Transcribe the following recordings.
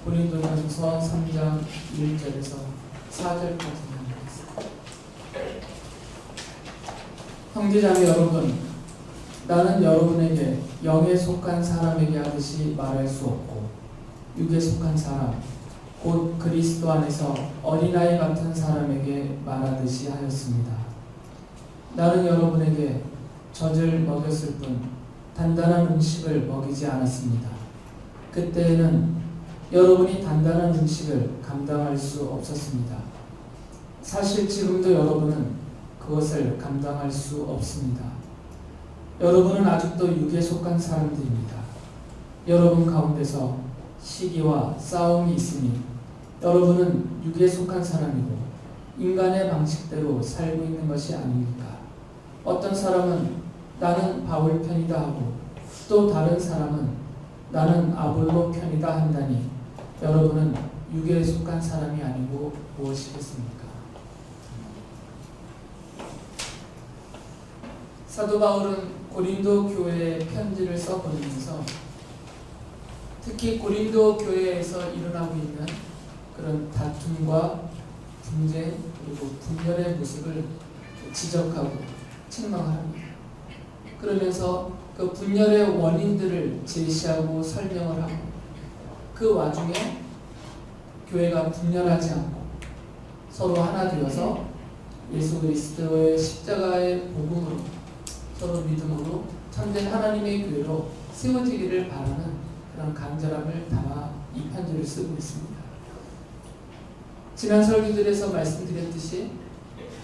고린도전서 3장 1절에서 4절까지 나누겠습니다. 형제자매 여러분, 나는 여러분에게 영에 속한 사람에게 하듯이 말할 수 없고 육에 속한 사람, 곧 그리스도 안에서 어린아이 같은 사람에게 말하듯이 하였습니다. 나는 여러분에게 젖을 먹였을 뿐 단단한 음식을 먹이지 않았습니다. 그때에는 여러분이 단단한 음식을 감당할 수 없었습니다. 사실 지금도 여러분은 그것을 감당할 수 없습니다. 여러분은 아직도 육에 속한 사람들입니다. 여러분 가운데서 시기와 싸움이 있으니 여러분은 육에 속한 사람이고 인간의 방식대로 살고 있는 것이 아닙니까? 어떤 사람은 나는 바울 편이다 하고 또 다른 사람은 나는 아볼로 편이다 한다니 여러분은 육에 속한 사람이 아니고 무엇이겠습니까? 사도 바울은 고린도 교회에 편지를 써보내면서 특히 고린도 교회에서 일어나고 있는 그런 다툼과 분쟁 그리고 분열의 모습을 지적하고 책망합니다. 그러면서 그 분열의 원인들을 제시하고 설명을 하고 그 와중에 교회가 분열하지 않고 서로 하나 되어서 예수 그리스도의 십자가의 복음으로 서로 믿음으로 참된 하나님의 교회로 세워지기를 바라는 그런 간절함을 담아 이 편지를 쓰고 있습니다. 지난 설교들에서 말씀드렸듯이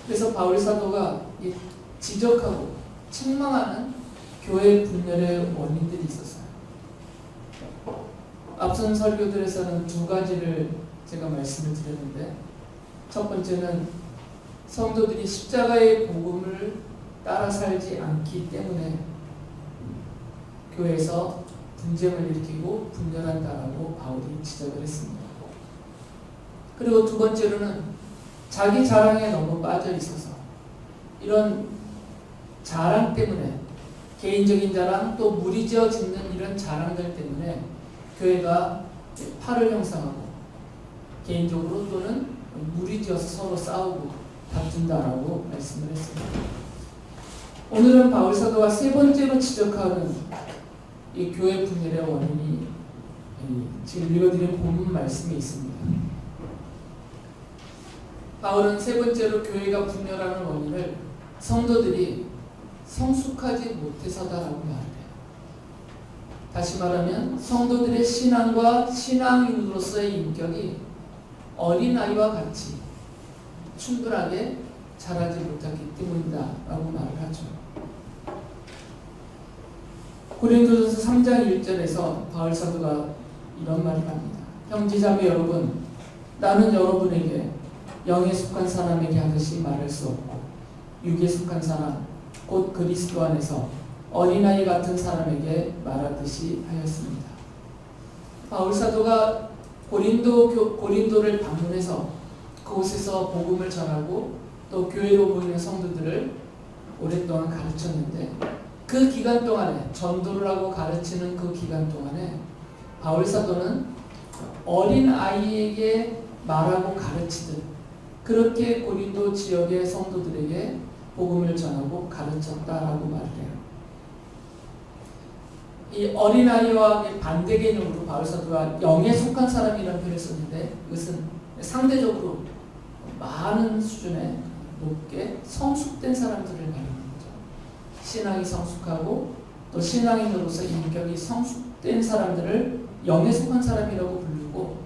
그래서 바울 사도가 지적하고 책망하는 교회 분열의 원인들이 있었어요. 앞선 설교들에서는 두 가지를 제가 말씀을 드렸는데 첫 번째는 성도들이 십자가의 복음을 따라 살지 않기 때문에 교회에서 분쟁을 일으키고 분열한다라고 바울이 지적을 했습니다. 그리고 두 번째로는 자기 자랑에 너무 빠져 있어서 이런 자랑 때문에 개인적인 자랑 또 무리지어 짓는 이런 자랑들 때문에 교회가 파를 형성하고 개인적으로 또는 무리지어서 서로 싸우고 다툰다라고 말씀을 했습니다. 오늘은 바울 사도가 세 번째로 지적하는 이 교회 분열의 원인이 지금 읽어드린 본문 말씀에 있습니다. 바울은 세 번째로 교회가 분열하는 원인을 성도들이 성숙하지 못해서다라고 말해요. 다시 말하면 성도들의 신앙과 신앙인으로서의 인격이 어린아이와 같이 충분하게 자라지 못하기 때문이다 라고 말을 하죠. 고린도전서 3장 1절에서 바울 사도가 이런 말을 합니다. 형제자매 여러분, 나는 여러분에게 영에 속한 사람에게 하듯이 말할 수 없고 육에 속한 사람, 곧 그리스도 안에서 어린아이 같은 사람에게 말하듯이 하였습니다. 바울 사도가 고린도를 방문해서 그곳에서 복음을 전하고 또 교회로 모이는 성도들을 오랫동안 가르쳤는데 그 기간 동안에 전도를 하고 가르치는 그 기간 동안에 바울 사도는 어린 아이에게 말하고 가르치듯 그렇게 고린도 지역의 성도들에게 복음을 전하고 가르쳤다라고 말을 해요. 이 어린아이와 반대 개념으로 바울 사도가 영에 속한 사람이라는 표현을 썼는데 이것은 상대적으로 많은 수준의 높게 성숙된 사람들을 말하는 거죠. 신앙이 성숙하고 또 신앙인으로서 인격이 성숙된 사람들을 영에 속한 사람이라고 부르고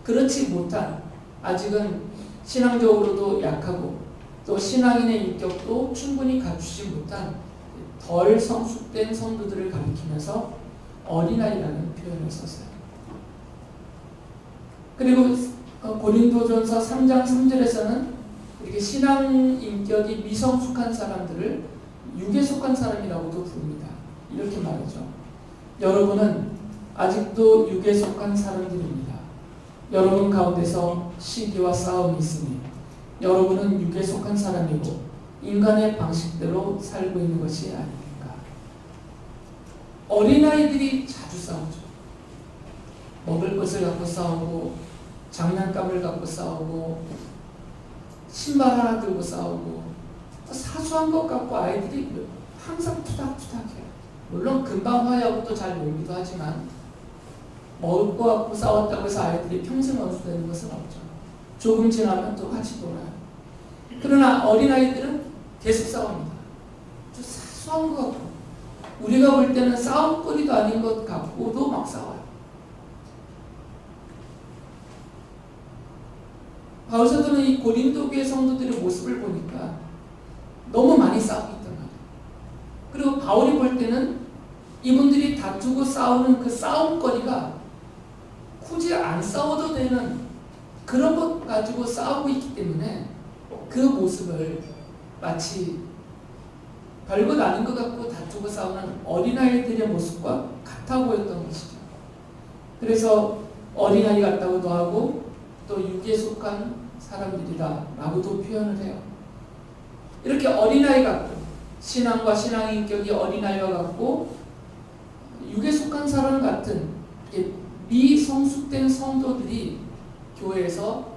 그렇지 못한 아직은 신앙적으로도 약하고 또 신앙인의 인격도 충분히 갖추지 못한 덜 성숙된 성도들을 가리키면서 어린아이라는 표현을 썼어요. 그리고 고린도전서 3장 3절에서는 이렇게 신앙 인격이 미성숙한 사람들을 육에 속한 사람이라고도 부릅니다. 이렇게 말하죠. 여러분은 아직도 육에 속한 사람들입니다. 여러분 가운데서 시기와 싸움이 있으니 여러분은 육에 속한 사람이고 인간의 방식대로 살고 있는 것이 아닙니까? 어린아이들이 자주 싸우죠. 먹을 것을 갖고 싸우고, 장난감을 갖고 싸우고, 신발 하나 들고 싸우고, 사소한 것 갖고 아이들이 항상 투닥투닥해요. 물론 금방 화해하고 또 잘 놀기도 하지만 먹을 거 갖고 싸웠다고 해서 아이들이 평생 원수되는 것은 없죠. 조금 지나면 또 같이 놀아요. 그러나 어린아이들은 계속 싸웁니다. 좀 사소한 것 같고, 우리가 볼 때는 싸움거리도 아닌 것 같고도 막 싸워요. 바울사도는 이 고린도 교회 성도들의 모습을 보니까 너무 많이 싸우고 있단 말이에요. 그리고 바울이 볼 때는 이분들이 다투고 싸우는 그 싸움거리가 굳이 안 싸워도 되는 그런 것 가지고 싸우고 있기 때문에 그 모습을 마치 별것 아닌 것 같고 다투고 싸우는 어린아이들의 모습과 같아 보였던 것이죠. 그래서 어린아이 같다고도 하고 또 육에 속한 사람들이다 라고도 표현을 해요. 이렇게 어린아이 같고, 신앙과 신앙의 인격이 어린아이와 같고 육에 속한 사람 같은 미성숙된 성도들이 교회에서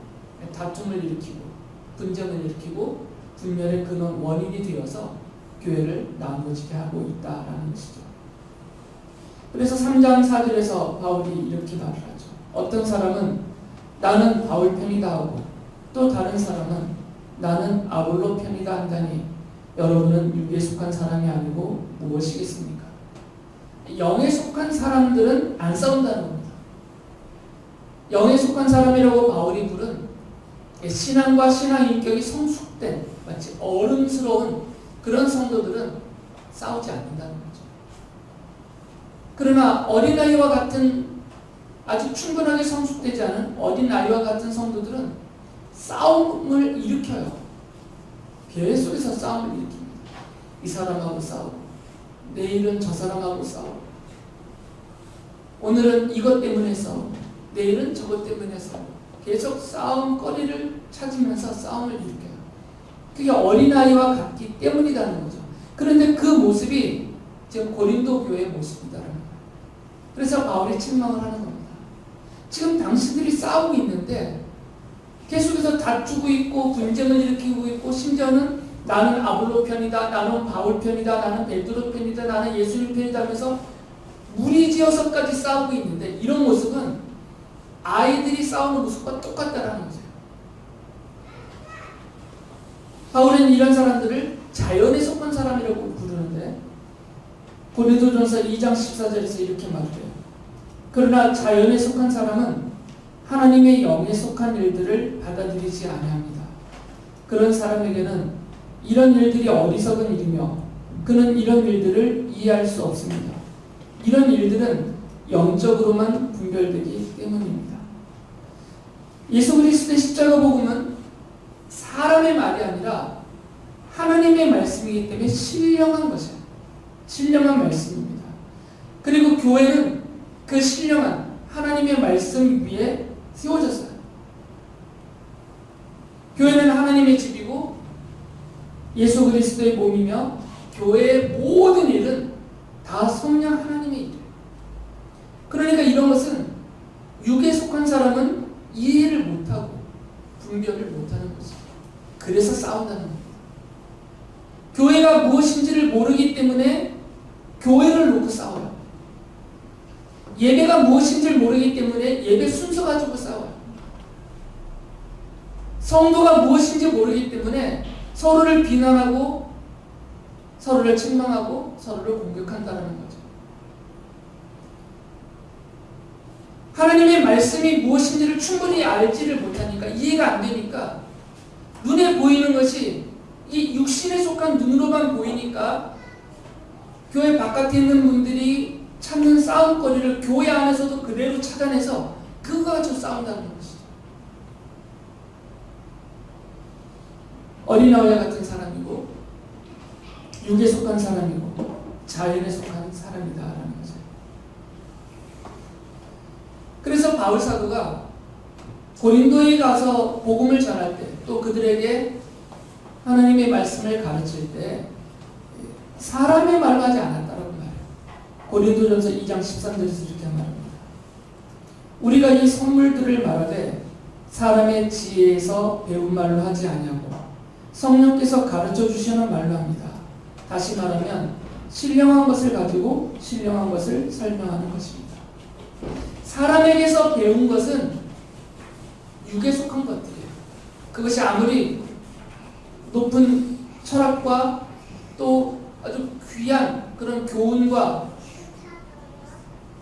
다툼을 일으키고 분쟁을 일으키고 분열의 근원 원인이 되어서 교회를 나누어지게 하고 있다라는 것이죠. 그래서 3장 4절에서 바울이 이렇게 말을 하죠. 어떤 사람은 나는 바울 편이다 하고 또 다른 사람은 나는 아볼로 편이다 한다니 여러분은 육에 속한 사람이 아니고 무엇이겠습니까? 영에 속한 사람들은 안 싸운다는 겁니다. 영에 속한 사람이라고 바울이 부른 신앙과 신앙 인격이 성숙된 마치 어른스러운 그런 성도들은 싸우지 않는다는 거죠. 그러나 어린아이와 같은 아주 충분하게 성숙되지 않은 어린아이와 같은 성도들은 싸움을 일으켜요. 교회 속에서 싸움을 일으킵니다. 이 사람하고 싸우고 내일은 저 사람하고 싸우고 오늘은 이것 때문에 싸우고 내일은 저것 때문에 싸우고 계속 싸움거리를 찾으면서 싸움을 일으켜요. 그게 어린아이와 같기 때문이라는 거죠. 그런데 그 모습이 지금 고린도 교회의 모습이다라는 거예요. 그래서 바울이 책망을 하는 겁니다. 지금 당신들이 싸우고 있는데 계속해서 다투고 있고 분쟁을 일으키고 있고 심지어는 나는 아볼로 편이다, 나는 바울 편이다, 나는 베드로 편이다, 나는 예수님 편이다 하면서 무리지어서까지 싸우고 있는데 이런 모습은 아이들이 싸우는 모습과 똑같다라는 거죠. 바울은 이런 사람들을 자연에 속한 사람이라고 부르는데 고린도전서 2장 14절에서 이렇게 말해요. 그러나 자연에 속한 사람은 하나님의 영에 속한 일들을 받아들이지 아니합니다. 그런 사람에게는 이런 일들이 어리석은 일이며 그는 이런 일들을 이해할 수 없습니다. 이런 일들은 영적으로만 분별되기 때문입니다. 예수 그리스도의 십자가 복음은 사람의 말이 아니라 하나님의 말씀이기 때문에 신령한 것이에요. 신령한 말씀입니다. 그리고 교회는 그 신령한 하나님의 말씀 위에 세워졌어요. 교회는 하나님의 집이고 예수 그리스도의 몸이며 교회의 모든 일은 다 성령 하나님의 일이에요. 그러니까 이런 것은 육에 속한 사람은 이해를 못하고 분별을 못하는 것이죠. 그래서 싸운다는 겁니다. 교회가 무엇인지를 모르기 때문에 교회를 놓고 싸워요. 예배가 무엇인지를 모르기 때문에 예배 순서 가지고 싸워요. 성도가 무엇인지 모르기 때문에 서로를 비난하고 서로를 책망하고 서로를 공격한다는 거죠. 하나님의 말씀이 무엇인지를 충분히 알지를 못하니까 이해가 안 되니까 눈에 보이는 것이 이 육신에 속한 눈으로만 보이니까 교회 바깥에 있는 분들이 찾는 싸움거리를 교회 안에서도 그대로 찾아내서 그거 가지고 싸운다는 것이죠. 어린아이와 같은 사람이고 육에 속한 사람이고 자연에 속한 사람이다라는 거죠. 그래서 바울 사도가 고린도에 가서 복음을 전할 때 또 그들에게 하나님의 말씀을 가르칠 때 사람의 말로 하지 않았다라고 말해요. 고린도전서 2장 13절에서 이렇게 말합니다. 우리가 이 선물들을 말하되 사람의 지혜에서 배운 말로 하지 아니하고 성령께서 가르쳐 주시는 말로 합니다. 다시 말하면 신령한 것을 가지고 신령한 것을 설명하는 것입니다. 사람에게서 배운 것은 육에 속한 것들이에요. 그것이 아무리 높은 철학과 또 아주 귀한 그런 교훈과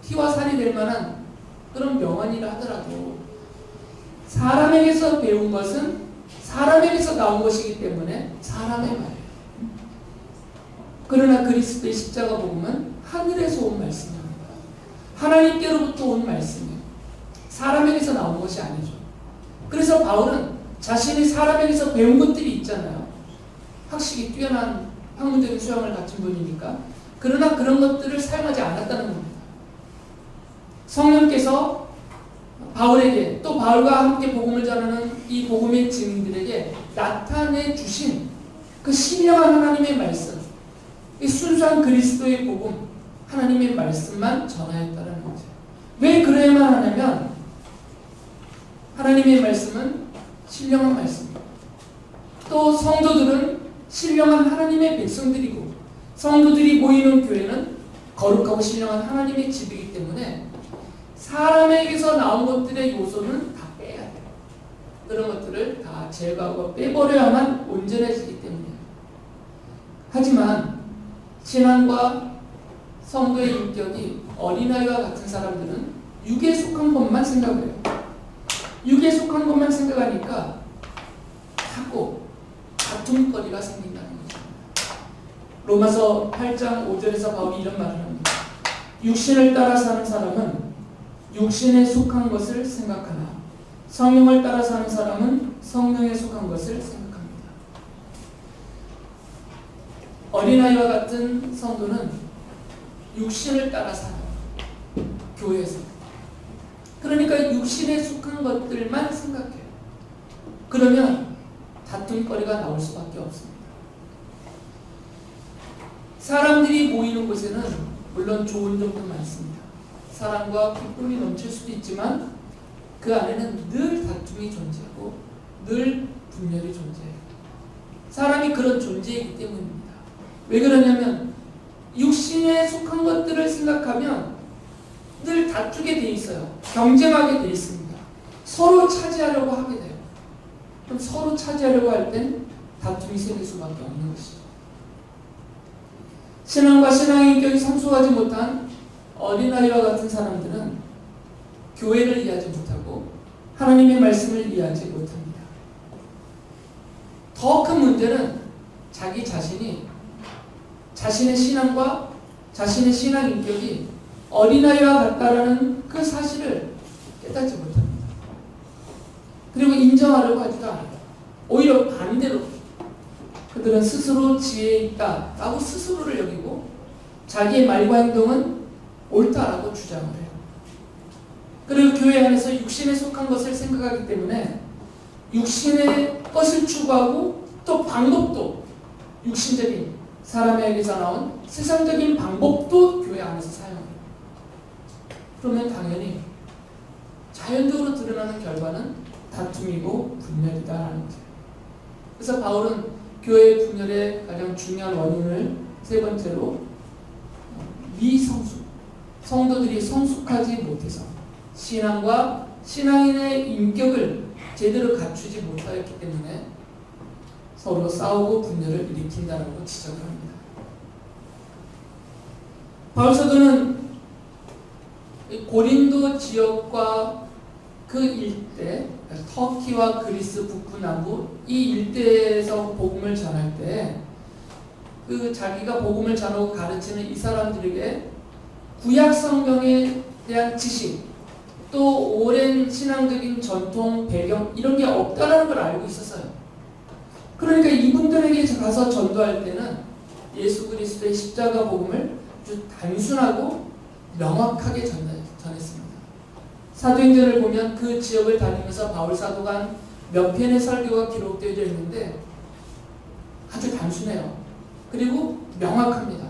피와 살이 될 만한 그런 명언이라 하더라도 사람에게서 배운 것은 사람에게서 나온 것이기 때문에 사람의 말이에요. 그러나 그리스도의 십자가 복음은 하늘에서 온 말씀입니다. 하나님께로부터 온 말씀이에요. 사람에게서 나온 것이 아니죠. 그래서 바울은 자신이 사람에게서 배운 것들이 있잖아요. 학식이 뛰어난 학문적인 수양을 갖춘 분이니까. 그러나 그런 것들을 사용하지 않았다는 겁니다. 성령께서 바울에게 또 바울과 함께 복음을 전하는 이 복음의 증인들에게 나타내 주신 그 신령한 하나님의 말씀, 이 순수한 그리스도의 복음, 하나님의 말씀만 전하였다는 거죠. 왜 그래야만 하냐면 하나님의 말씀은 신령한 말씀입니다. 또 성도들은 신령한 하나님의 백성들이고 성도들이 모이는 교회는 거룩하고 신령한 하나님의 집이기 때문에 사람에게서 나온 것들의 요소는 다 빼야 돼요. 그런 것들을 다 제거하고 빼버려야만 온전해지기 때문이에요. 하지만 신앙과 성도의 인격이 어린아이와 같은 사람들은 육에 속한 것만 생각을 해요. 육에 속한 것만 생각하니까 자꾸 다툼거리가 생긴다는 거죠. 로마서 8장 5절에서 바울이 이런 말을 합니다. 육신을 따라 사는 사람은 육신에 속한 것을 생각하나 성령을 따라 사는 사람은 성령에 속한 것을 생각합니다. 어린아이와 같은 성도는 육신을 따라 살아요. 교회에서. 그러니까 육신에 속한 것들만 생각해요. 그러면 다툼거리가 나올 수밖에 없습니다. 사람들이 모이는 곳에는 물론 좋은 점도 많습니다. 사랑과 기쁨이 넘칠 수도 있지만 그 안에는 늘 다툼이 존재하고 늘 분열이 존재해요. 사람이 그런 존재이기 때문입니다. 왜 그러냐면 육신에 속한 것들을 생각하면 늘 다투게 돼 있어요. 경쟁하게 돼 있습니다. 서로 차지하려고 하게 돼요. 그럼 서로 차지하려고 할 땐 다툼이 생길 수밖에 없는 것이죠. 신앙과 신앙의 인격이 성숙하지 못한 어린아이와 같은 사람들은 교회를 이해하지 못하고 하나님의 말씀을 이해하지 못합니다. 더 큰 문제는 자기 자신이 자신의 신앙과 자신의 신앙 인격이 어린아이와 같다라는 그 사실을 깨닫지 못합니다. 그리고 인정하려고 하지도 않아요. 오히려 반대로 그들은 스스로 지혜 있다라고 스스로를 여기고 자기의 말과 행동은 옳다라고 주장을 해요. 그리고 교회 안에서 육신에 속한 것을 생각하기 때문에 육신의 것을 추구하고 또 방법도 육신적인 사람에게서 나온 세상적인 방법도 교회 안에서 사용해요. 그러면 당연히 자연적으로 드러나는 결과는 다툼이고 분열이다라는 거죠. 그래서 바울은 교회의 분열의 가장 중요한 원인을 세 번째로 미성숙, 성도들이 성숙하지 못해서 신앙과 신앙인의 인격을 제대로 갖추지 못하였기 때문에 서로 싸우고 분열을 일으킨다라고 지적을 합니다. 바울 사도는 고린도 지역과 그 일대, 터키와 그리스 북부 남부 이 일대에서 복음을 전할 때 그 자기가 복음을 전하고 가르치는 이 사람들에게 구약 성경에 대한 지식 또 오랜 신앙적인 전통 배경 이런 게 없다라는 걸 알고 있었어요. 그러니까 이분들에게 가서 전도할 때는 예수 그리스도의 십자가 복음을 아주 단순하고 명확하게 전했습니다. 사도행전을 보면 그 지역을 다니면서 바울 사도가 한 몇 편의 설교가 기록되어 있는데 아주 단순해요. 그리고 명확합니다.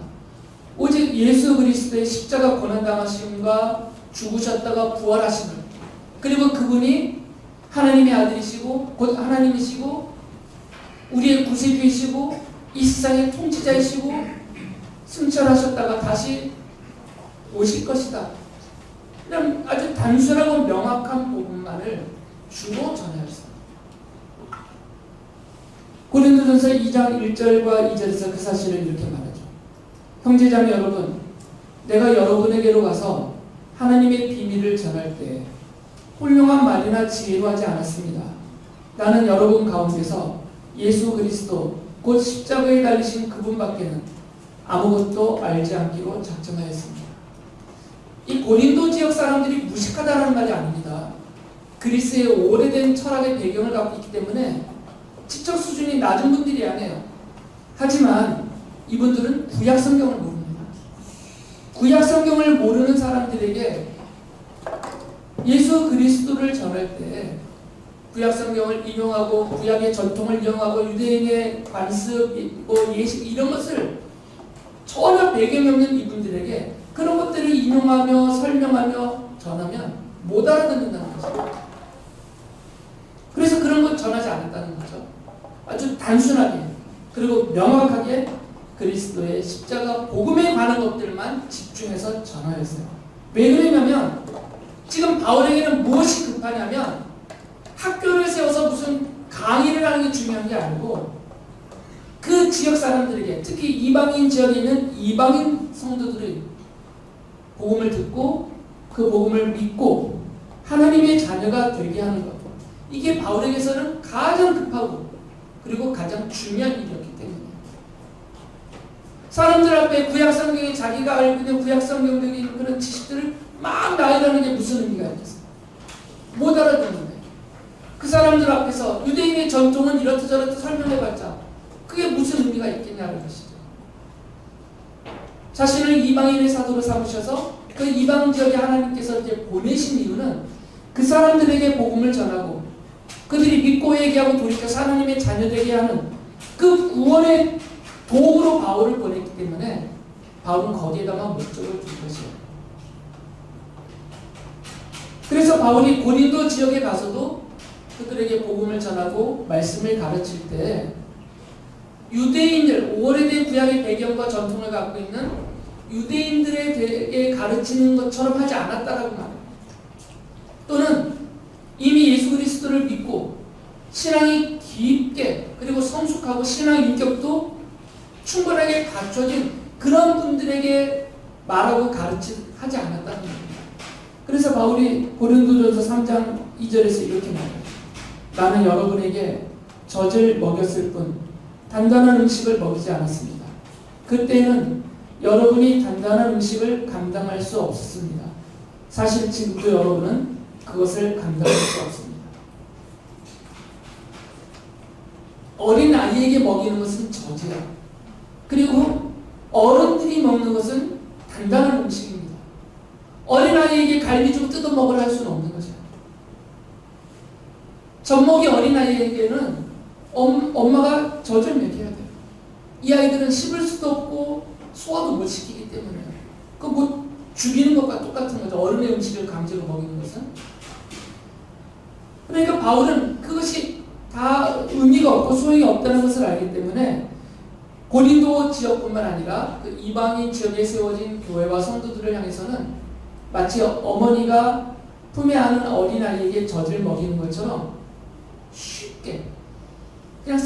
오직 예수 그리스도의 십자가 고난당하심과 죽으셨다가 부활하심을 그리고 그분이 하나님의 아들이시고 곧 하나님이시고 우리의 구세주이시고 이 세상의 통치자이시고 승천하셨다가 다시 오실 것이다. 그냥 아주 단순하고 명확한 복음만을 주로 전하였습니다. 고린도전서 2장 1절과 2절에서 그 사실을 이렇게 말하죠. 형제자매 여러분, 내가 여러분에게로 가서 하나님의 비밀을 전할 때 훌륭한 말이나 지혜로 하지 않았습니다. 나는 여러분 가운데서 예수 그리스도 곧 십자가에 달리신 그분밖에는 아무것도 알지 않기로 작정하였습니다. 이 고린도 지역 사람들이 무식하다는 말이 아닙니다. 그리스의 오래된 철학의 배경을 갖고 있기 때문에 지적 수준이 낮은 분들이 아니에요. 하지만 이분들은 구약 성경을 모릅니다. 구약 성경을 모르는 사람들에게 예수 그리스도를 전할 때 구약 성경을 인용하고 구약의 전통을 인용하고 유대인의 관습, 예식 이런 것을 전혀 배경이 없는 이분들에게 그런 것들을 인용하며 설명하며 전하면 못 알아듣는다는 거죠. 그래서 그런 것 전하지 않았다는 거죠. 아주 단순하게 그리고 명확하게 그리스도의 십자가 복음에 관한 것들만 집중해서 전하였어요. 왜 그러냐면 지금 바울에게는 무엇이 급하냐면 학교를 세워서 무슨 강의를 하는 게 중요한 게 아니고 그 지역 사람들에게 특히 이방인 지역에 있는 이방인 성도들의 복음을 듣고 그 복음을 믿고 하나님의 자녀가 되게 하는 것. 이게 바울에게서는 가장 급하고 그리고 가장 중요한 일이었기 때문에 사람들 앞에 구약 성경에 자기가 알고 있는 구약 성경적인 그런 지식들을 막 나열하는 게 무슨 의미가 있겠어요? 못 알아듣는데 그 사람들 앞에서 유대인의 전통은 이렇다 저렇다 설명해봤자 그게 무슨 의미가 있겠냐는 것이죠. 자신을 이방인의 사도로 삼으셔서 그 이방 지역에 하나님께서 이제 보내신 이유는 그 사람들에게 복음을 전하고 그들이 믿고 회개하고 돌이켜서 하나님의 자녀되게 하는 그 구원의 도구로 바울을 보냈기 때문에 바울은 거기에다가 목적을 둔 것이에요. 그래서 바울이 고린도 지역에 가서도 그들에게 복음을 전하고 말씀을 가르칠 때 유대인들, 오래된 구약의 배경과 전통을 갖고 있는 유대인들에게 가르치는 것처럼 하지 않았다라고 말해요. 또는 이미 예수 그리스도를 믿고 신앙이 깊게 그리고 성숙하고 신앙 인격도 충분하게 갖춰진 그런 분들에게 말하고 하지 않았다는 겁니다. 그래서 바울이 고린도전서 3장 2절에서 이렇게 말해요. 나는 여러분에게 젖을 먹였을 뿐 단단한 음식을 먹이지 않았습니다. 그때는 여러분이 단단한 음식을 감당할 수 없었습니다. 사실 지금도 여러분은 그것을 감당할 수 없습니다. 어린 아이에게 먹이는 것은 젖이야. 그리고 어른들이 먹는 것은 단단한 음식입니다. 어린 아이에게 갈비 좀 뜯어 먹으라 할 수는 없는 거죠. 젖먹이 어린 아이에게는 엄마가 젖을 먹여야 돼요. 이 아이들은 씹을 수도 없고 소화도 못 시키기 때문에 그 뭐 죽이는 것과 똑같은 거죠. 어른의 음식을 강제로 먹이는 것은. 그러니까 바울은 그것이 다 의미가 없고 소용이 없다는 것을 알기 때문에 고린도 지역뿐만 아니라 그 이방인 지역에 세워진 교회와 성도들을 향해서는 마치 어머니가 품에 안은 어린아이에게 젖을 먹이는 것처럼 쉽게 그냥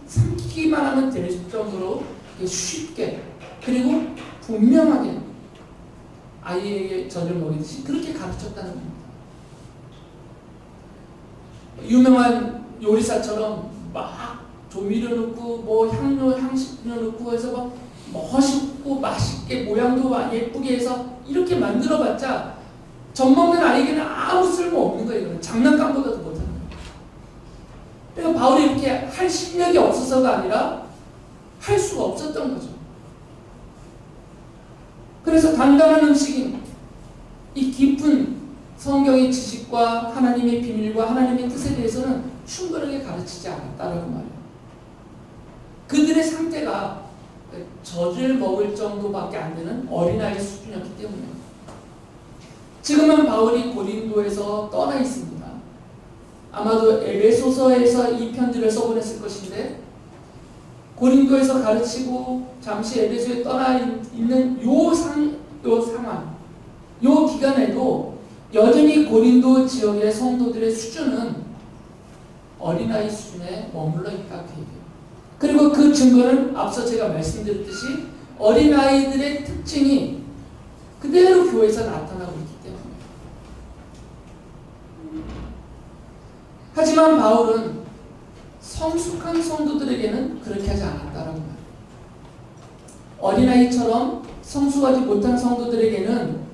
삼키기만 하면 될 정도로 쉽게 그리고 분명하게 아이에게 젖을 먹이듯이 그렇게 가르쳤다는 겁니다. 유명한 요리사처럼 막 조미료 넣고 뭐 향료, 향신료 넣고 해서 막 멋있고 맛있게 모양도 예쁘게 해서 이렇게 만들어봤자 젖 먹는 아이에게는 아무 쓸모 없는 거예요. 장난감보다도 못하는 거예요. 그러니까 바울이 이렇게 할 실력이 없어서가 아니라 할 수가 없었던 거죠. 그래서 단단한 음식인 이 깊은 성경의 지식과 하나님의 비밀과 하나님의 뜻에 대해서는 충분하게 가르치지 않았다라고 말해요. 그들의 상태가 젖을 먹을 정도밖에 안 되는 어린아이 수준이었기 때문에 지금은 바울이 고린도에서 떠나 있습니다. 아마도 에베소서에서 이 편지를 써보냈을 것인데 고린도에서 가르치고 잠시 에베소에 떠나 있는 요 상황, 요 기간에도 여전히 고린도 지역의 성도들의 수준은 어린아이 수준에 머물러 있다 그 얘기예요. 그리고 그 증거는 앞서 제가 말씀드렸듯이 어린아이들의 특징이 그대로 교회에서 나타나고 있기 때문에. 하지만 바울은 성숙한 성도들에게는 그렇게 하지 않았다라고 말해요. 어린아이처럼 성숙하지 못한 성도들에게는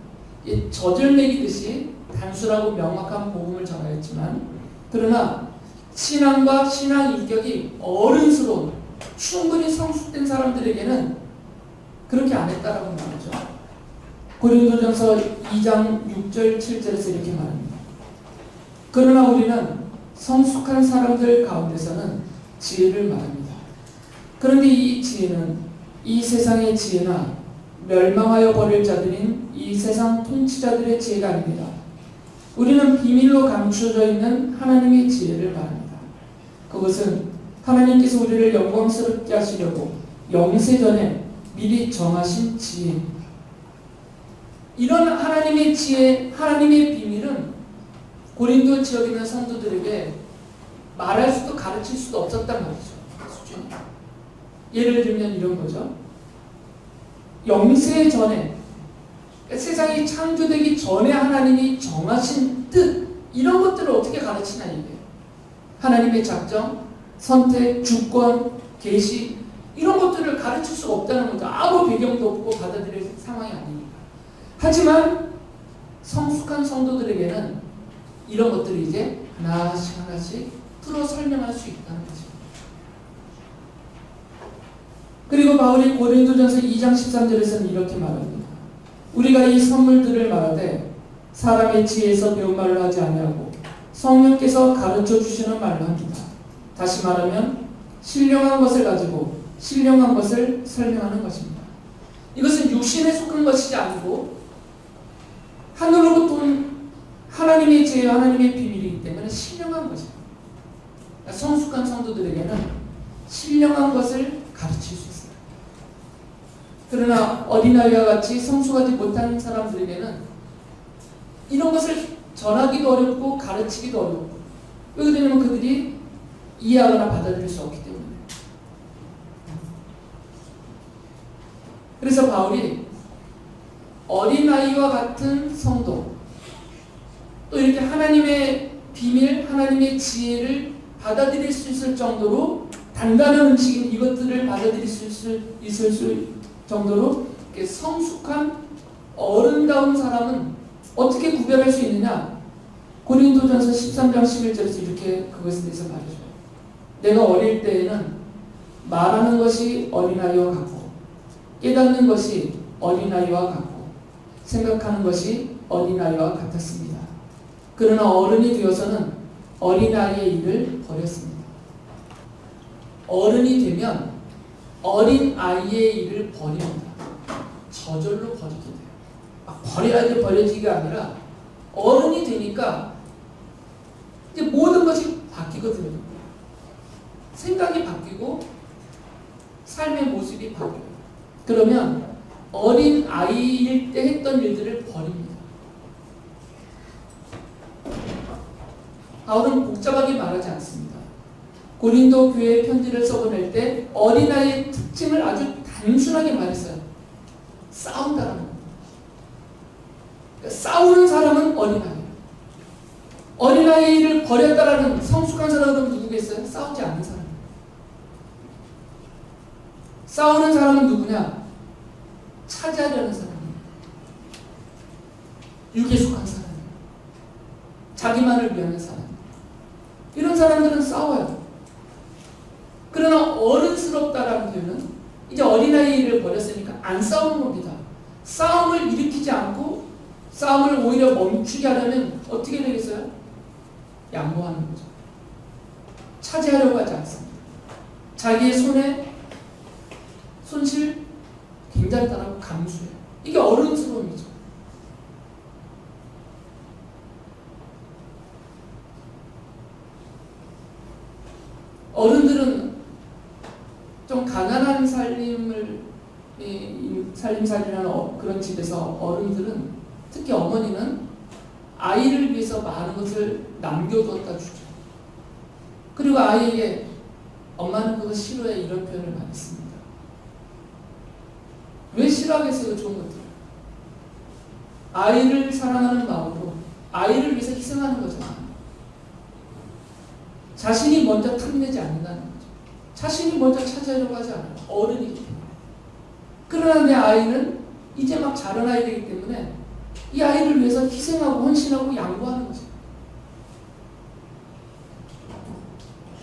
젖을 먹이듯이 단순하고 명확한 복음을 전하였지만, 그러나 신앙과 신앙 인격이 어른스러운 충분히 성숙된 사람들에게는 그렇게 안 했다라고 말하죠. 고린도전서 2장 6절 7절에서 이렇게 말합니다. 그러나 우리는 성숙한 사람들 가운데서는 지혜를 말합니다. 그런데 이 지혜는 이 세상의 지혜나 멸망하여 버릴 자들인 이 세상 통치자들의 지혜가 아닙니다. 우리는 비밀로 감추어져 있는 하나님의 지혜를 말합니다. 그것은 하나님께서 우리를 영광스럽게 하시려고 영세전에 미리 정하신 지혜입니다. 이런 하나님의 지혜, 하나님의 비밀은 고린도 지역에 있는 성도들에게 말할 수도 가르칠 수도 없었단 말이죠. 수준이. 예를 들면 이런 거죠. 영세 전에, 세상이 창조되기 전에 하나님이 정하신 뜻, 이런 것들을 어떻게 가르치나 이게. 하나님의 작정, 선택, 주권, 계시, 이런 것들을 가르칠 수가 없다는 거죠. 아무 배경도 없고 받아들일 상황이 아니니까. 하지만 성숙한 성도들에게는 이런 것들을 이제 하나씩 하나씩 풀어 설명할 수 있다는 거죠. 그리고 바울이 고린도전서 2장 13절에서는 이렇게 말합니다. 우리가 이 선물들을 말하되 사람의 지혜에서 배운 말로 하지 아니하고 성령께서 가르쳐 주시는 말로 합니다. 다시 말하면 신령한 것을 가지고 신령한 것을 설명하는 것입니다. 이것은 육신에 속한 것이지 아니고 하늘로부터 온 하나님의 지혜와 하나님의 비밀이기 때문에 신령한 것입니다. 그러니까 성숙한 성도들에게는 신령한 것을 가르칠 수 있어요. 그러나 어린아이와 같이 성숙하지 못한 사람들에게는 이런 것을 전하기도 어렵고 가르치기도 어렵고, 왜 그러냐면 그들이 이해하거나 받아들일 수 없기 때문에. 그래서 바울이 어린아이와 같은 성도, 또 이렇게 하나님의 비밀, 하나님의 지혜를 받아들일 수 있을 정도로 단단한 음식인 이것들을 받아들일 수 있을 정도로 이렇게 성숙한 어른다운 사람은 어떻게 구별할 수 있느냐? 고린도전서 13장 11절에서 이렇게 그것에 대해서 말해줘요. 내가 어릴 때에는 말하는 것이 어린아이와 같고 깨닫는 것이 어린아이와 같고 생각하는 것이 어린아이와 같았습니다. 그러나 어른이 되어서는 어린아이의 일을 버렸습니다. 어른이 되면 어린아이의 일을 버립니다. 저절로 버리게 돼요. 버려야 돼 버려지기가 아니라 어른이 되니까 이제 모든 것이 바뀌거든요. 생각이 바뀌고 삶의 모습이 바뀌어요. 그러면 어린 아이일 때 했던 일들을 버립니다. 바울은 복잡하게 말하지 않습니다. 고린도 교회에 편지를 써보낼 때 어린아이의 특징을 아주 단순하게 말했어요. 싸운다라는 겁니다. 싸우는 사람은 어린아이예요. 어린아이를 버렸다라는 성숙한 사람은 누구겠어요? 싸우지 않는 사람. 싸우는 사람은 누구냐? 차지하려는 사람이에요. 육에 속한 사람이에요. 자기만을 위하는 사람. 이런 사람들은 싸워요. 그러나 어른스럽다라는 표현은 이제 어린아이를 버렸으니까 안 싸우는 겁니다. 싸움을 일으키지 않고 싸움을 오히려 멈추게 하려면 어떻게 되겠어요? 양보하는 거죠. 차지하려고 하지 않습니다. 자기의 손실 괜찮다라고 감수해요. 이게 어른스러움이죠. 어른들은 좀 가난한 살림살이라는 그런 집에서 어른들은, 특히 어머니는 아이를 위해서 많은 것을 남겨두었다 주죠. 그리고 아이에게 엄마는 그거 싫어해, 이런 표현을 많이 씁니다. 왜 싫어하겠어요? 좋은 것들. 아이를 사랑하는 마음으로 아이를 위해서 희생하는 거잖아요. 자신이 먼저 탐내지 않는다는 거죠. 자신이 먼저 찾으려고 하지 않아요. 어른이기 때문에. 그러나 내 아이는 이제 막 자란 아이 되기 때문에 이 아이를 위해서 희생하고 헌신하고 양보하는 거죠.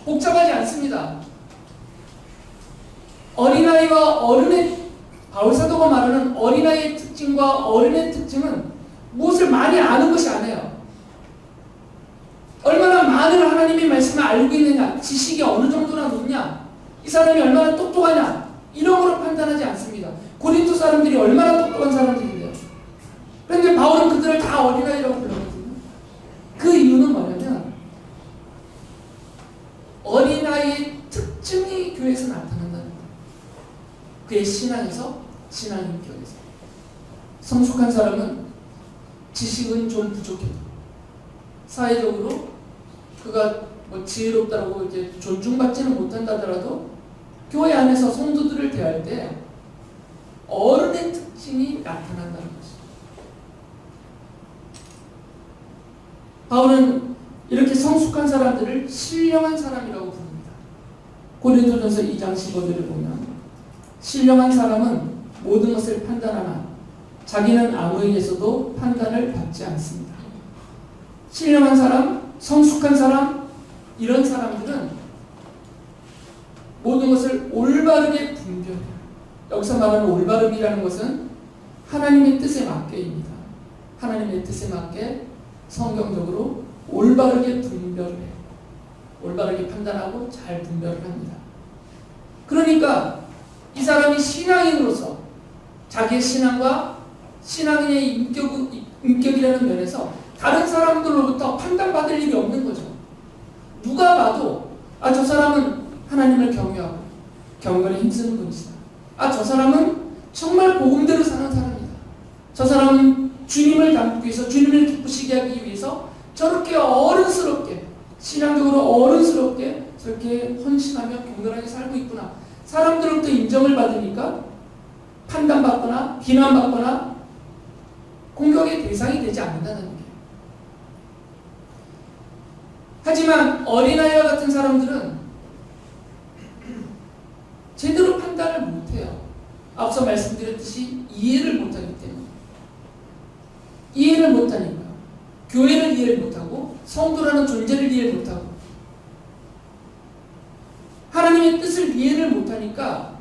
복잡하지 않습니다. 어린아이와 어른의, 바울사도가 말하는 어린아이의 특징과 어른의 특징은 무엇을 많이 아는 것이 아니에요. 얼마나 많은 하나님의 말씀을 알고 있느냐, 지식이 어느 정도나 높냐, 이 사람이 얼마나 똑똑하냐, 이런 걸로 판단하지 않습니다. 고린도 사람들이 얼마나 똑똑한 사람들인데요. 그런데 바울은 그들을 다 어린아이라고 불렀거든요. 그 이유는 뭐냐면 어린아이의 특징이 교회에서 나타난다는 거예요. 그의 신앙에서, 신앙 인격에서. 성숙한 사람은 지식은 좀 부족해도 사회적으로 그가 뭐 지혜롭다고 이제 존중받지는 못한다더라도 교회 안에서 성도들을 대할 때 어른의 특징이 나타난다는 것이죠. 바울은 이렇게 성숙한 사람들을 신령한 사람이라고 부릅니다. 고린도전서 2장 15절을 보면 신령한 사람은 모든 것을 판단하나 자기는 아무에게서도 판단을 받지 않습니다. 신령한 사람, 성숙한 사람, 이런 사람들은 모든 것을 올바르게 분별해요. 여기서 말하는 올바름이라는 것은 하나님의 뜻에 맞게입니다. 하나님의 뜻에 맞게 성경적으로 올바르게 분별해요. 올바르게 판단하고 잘 분별을 합니다. 그러니까 이 사람이 신앙인으로서 자기의 신앙과 신앙인의 인격이라는 면에서 다른 사람들로부터 판단받을 일이 없는 거죠. 누가 봐도 저 사람은 하나님을 경외하고 경건에 힘쓰는 분이시다. 저 사람은 정말 복음대로 사는 사람이다. 저 사람은 주님을 닮기 위해서, 주님을 기쁘시게 하기 위해서 저렇게 어른스럽게, 신앙적으로 어른스럽게 저렇게 헌신하며 경건하게 살고 있구나. 사람들로부터 인정을 받으니까 판단받거나 비난받거나 공격의 대상이 되지 않는다는 거예요. 하지만 어린아이와 같은 사람들은 제대로 판단을 못해요. 앞서 말씀드렸듯이 이해를 못하기 때문에. 이해를 못하니까 교회를 이해를 못하고 성도라는 존재를 이해 못하고 하나님의 뜻을 이해를 못하니까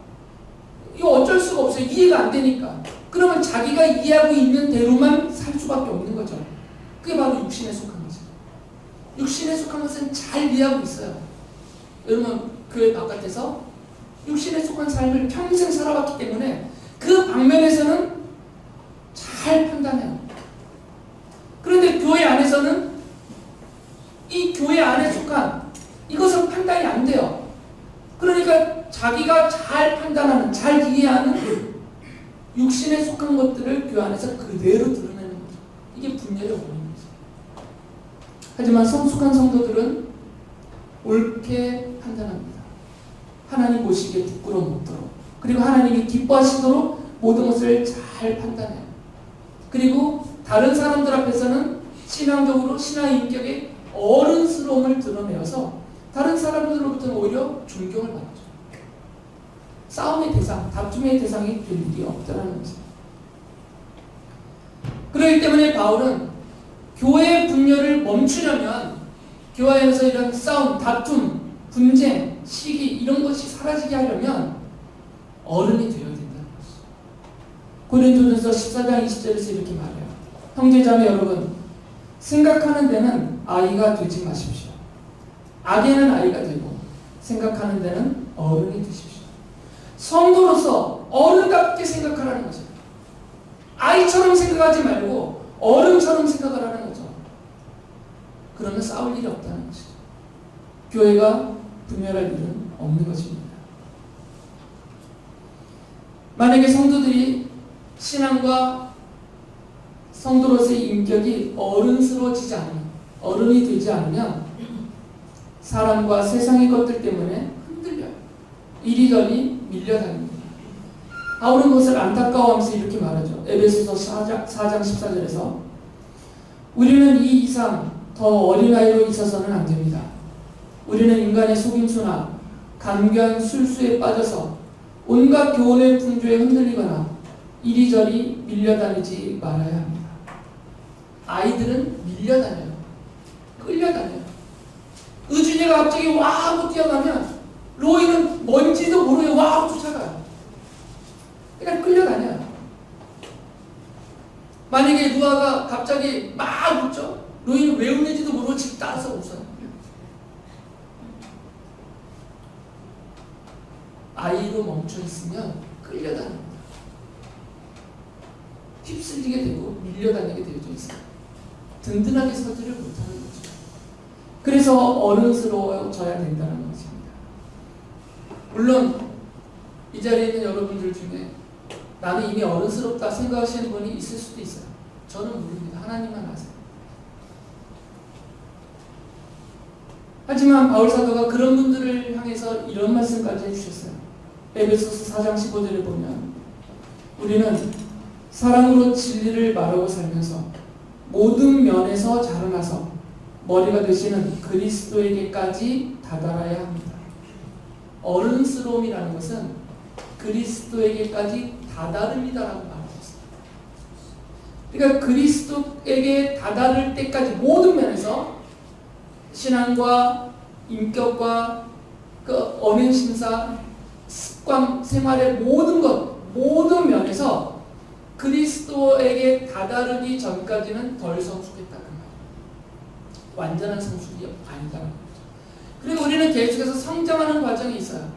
이거 어쩔 수가 없어요. 이해가 안 되니까. 그러면 자기가 이해하고 있는 대로만 살 수밖에 없는 거죠. 그게 바로 육신에 속한 거죠. 육신에 속한 것은 잘 이해하고 있어요. 여러분 교회 바깥에서 육신에 속한 삶을 평생 살아왔기 때문에 그 방면에서는 잘 판단해요. 그런데 교회 안에서는 이 교회 안에 속한 이것은 판단이 안 돼요. 그러니까 자기가 잘 판단하는, 잘 이해하는 육신에 속한 것들을 교회 안에서 그대로 드러내는 거죠. 이게 분열의 원인이죠. 하지만 성숙한 성도들은 옳게 판단합니다. 하나님 보시기에 부끄러움 없도록, 그리고 하나님이 기뻐하시도록 모든 것을 잘 판단해요. 그리고 다른 사람들 앞에서는 신앙적으로 신앙 인격의 어른스러움을 드러내어서 다른 사람들로부터는 오히려 존경을 받죠. 싸움의 대상, 다툼의 대상이 될 일이 없다는 거죠. 그렇기 때문에 바울은 교회의 분열을 멈추려면 교회 안에서 이런 싸움, 다툼, 분쟁, 시기 이런 것이 사라지게 하려면 어른이 되어야 된다는 것이죠. 고린도전서 14장 20절에서 이렇게 말해요. 형제자매 여러분, 생각하는 데는 아이가 되지 마십시오. 악에는 아이가 되고 생각하는 데는 어른이 되십시오. 성도로서 어른답게 생각하라는 거죠. 아이처럼 생각하지 말고 어른처럼 생각을 하는 거죠. 그러면 싸울 일이 없다는 것이죠. 교회가 분열할 일은 없는 것입니다. 만약에 성도들이 신앙과 성도로서의 인격이 어른스러워지지 않으면, 어른이 되지 않으면 사람과 세상의 것들 때문에 흔들려요. 이리저리 밀려다닙니다. 바울은 그것을 안타까워하면서 이렇게 말하죠. 에베소서 4장 14절에서 우리는 이 이상 더 어린아이로 있어서는 안 됩니다. 우리는 인간의 속임수나 간교한 술수에 빠져서 온갖 교훈의 풍조에 흔들리거나 이리저리 밀려다니지 말아야 합니다. 아이들은 밀려다녀요. 끌려다녀요. 의준이가 갑자기 와 하고 뛰어가면 로이는 뭔지도 모르게 와 하고 쫓아가요. 그냥 끌려다녀요. 만약에 누아가 갑자기 막 웃죠? 로이는 왜 웃는지도 모르고 집 따라서 웃어요. 아이로 멈춰있으면 끌려다닙니다. 휩쓸리게 되고 밀려다니게 되어져 있어요. 든든하게 서지를 못하는 거죠. 그래서 어른스러워져야 된다는 것입니다. 물론 이 자리에 있는 여러분들 중에 나는 이미 어른스럽다 생각하시는 분이 있을 수도 있어요. 저는 모릅니다. 하나님만 아세요. 하지만 바울 사도가 그런 분들을 향해서 이런 말씀까지 해주셨어요. 에베소서 4장 15절에 보면 우리는 사랑으로 진리를 말하고 살면서 모든 면에서 자라나서 머리가 되시는 그리스도에게까지 다다라야 합니다. 어른스러움이라는 것은 그리스도에게까지 다다릅니다라고 말하셨어요. 그러니까 그리스도에게 다다를 때까지 모든 면에서 신앙과 인격과 그 언행심사, 습관, 생활의 모든 것, 모든 면에서 그리스도에게 다다르기 전까지는 덜 성숙했다. 그 말이에요. 완전한 성숙이 아니다라는 거죠. 그리고 우리는 계속해서 성장하는 과정이 있어요.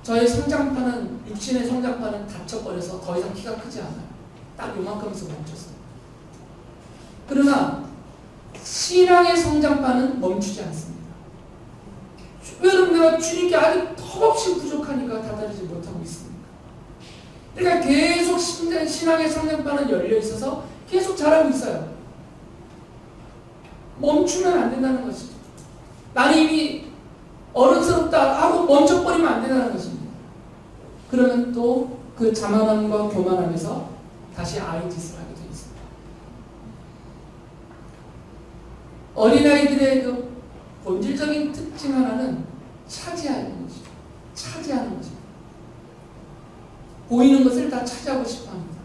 저의 성장판은, 육신의 성장판은 닫혀버려서 더 이상 키가 크지 않아요. 딱 요만큼에서 멈췄어요. 그러나 신앙의 성장판은 멈추지 않습니다. 여러분, 내가 주님께 아직 턱없이 부족하니까 다다르지 못하고 있습니다. 그러니까 계속 신앙의 성장판은 열려 있어서 계속 자라고 있어요. 멈추면 안 된다는 것이. 나는 이미 어른스럽다 하고 멈춰버리면 안 된다는 것입니다. 그러면 또 그 자만함과 교만함에서 다시 아이 짓을 하게 되어 있습니다. 어린아이들의 그 본질적인 특징 하나는 차지하는 것이죠. 차지하는 것입니다. 보이는 것을 다 차지하고 싶어 합니다.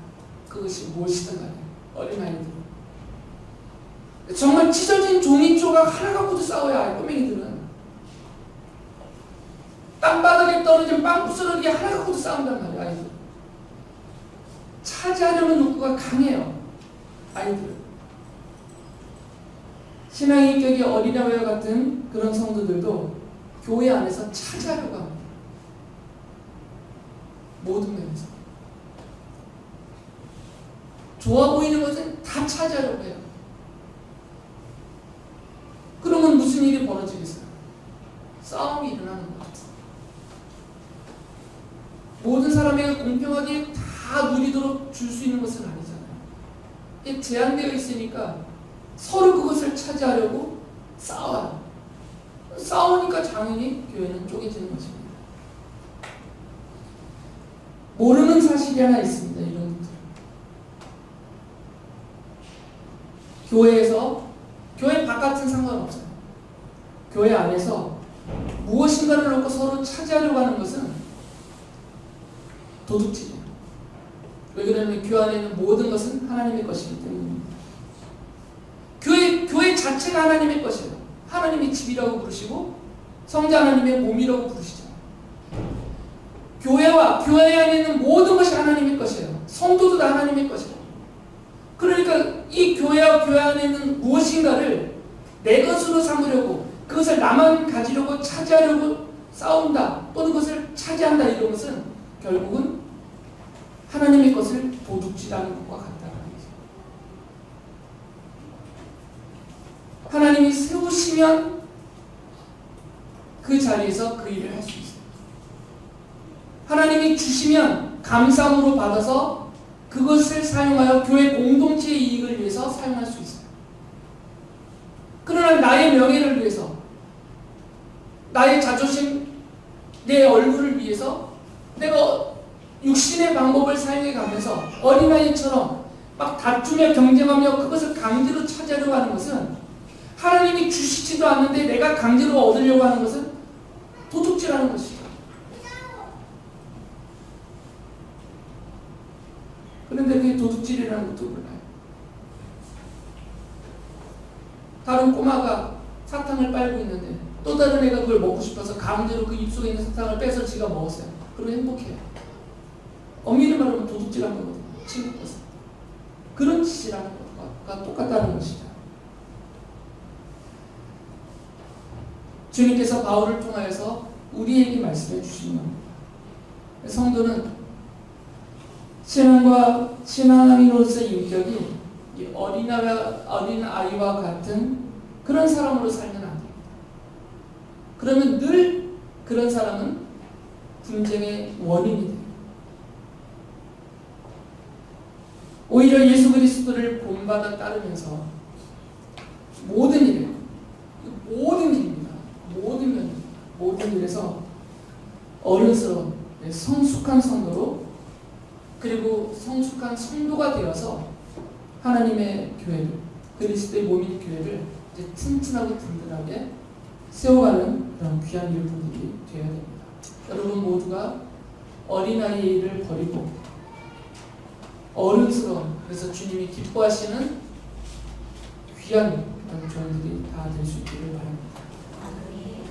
그것이 무엇이든 간에 어린아이들은. 정말 찢어진 종이 조각 하나 갖고도 싸워야 해요. 꼬맹이들은. 땅바닥에 떨어진 빵 부스러기 하나 갖고도 싸운단 말이에요. 아이들. 차지하려는 욕구가 강해요. 아이들. 신앙의 인격이 어린아이와 같은 그런 성도들도 교회 안에서 차지하려고 합니다. 모든 면에서. 좋아 보이는 것은 다 차지하려고 해요. 그러면 무슨 일이 벌어지겠어요? 싸움이 일어나는 거죠. 모든 사람에게 공평하게 다 누리도록 줄 수 있는 것은 아니잖아요. 이게 제한되어 있으니까 서로 그것을 차지하려고 싸워요. 싸우니까 당연히 교회는 쪼개지는 것입니다. 모르는 사실이 하나 있습니다. 이런 분들. 교회에서, 교회 바깥은 상관없어요. 교회 안에서 무엇인가를 놓고 서로 차지하려고 하는 것은 도둑질이에요. 왜 그러냐면 교회 안에 있는 모든 것은 하나님의 것이기 때문입니다. 교회 자체가 하나님의 것이에요. 하나님의 집이라고 부르시고 성자 하나님의 몸이라고 부르시잖아요. 교회와 교회 안에 있는 모든 것이 하나님의 것이에요. 성도도 다 하나님의 것이에요. 그러니까 이 교회와 교회 안에 있는 무엇인가를 내 것으로 삼으려고, 그것을 나만 가지려고 차지하려고 싸운다, 또는 그것을 차지한다, 이런 것은 결국은 하나님의 것을 도둑질하는 것과 같다는 거죠. 하나님이 세우시면 그 자리에서 그 일을 할 수 있어요. 하나님이 주시면 감사함으로 받아서 그것을 사용하여 교회 공동체의 이익을 위해서 사용할 수 있어요. 그러나 나의 명예를 위해서, 나의 자존심, 내 얼굴을 위해서 내가 육신의 방법을 사용해 가면서 어린아이처럼 막 다투며 경쟁하며 그것을 강제로 차지하려고 하는 것은, 하나님이 주시지도 않는데 내가 강제로 얻으려고 하는 것은 도둑질하는 것이다. 그런데 그게 도둑질이라는 것도 몰라요. 다른 꼬마가 사탕을 빨고 있는데 또 다른 애가 그걸 먹고 싶어서 강제로 그 입속에 있는 사탕을 빼서 지가 먹었어요. 그리고 행복해요. 엄밀히 말하면 도둑질한 거거든요. 친구 것은. 그런 짓이라는 것과 똑같다는 것이죠. 주님께서 바울을 통하여서 우리에게 말씀해 주시는 겁니다. 성도는 신앙인으로서의 인격이 어린아이와 같은 그런 사람으로 살면 안 됩니다. 그러면 늘 그런 사람은 분쟁의 원인이 돼요. 오히려 예수 그리스도를 본받아 따르면서 모든 일입니다. 모든 일에서 어른스러운 성숙한 성도로, 그리고 성숙한 성도가 되어서 하나님의 교회를, 그리스도의 몸인 교회를 이제 튼튼하고 든든하게 세워가는 그런 귀한 일꾼들이 되어야 됩니다. 여러분 모두가 어린아이의 일을 버리고 어른스러운, 그래서 주님이 기뻐하시는 귀한 그런 종들이 다 될 수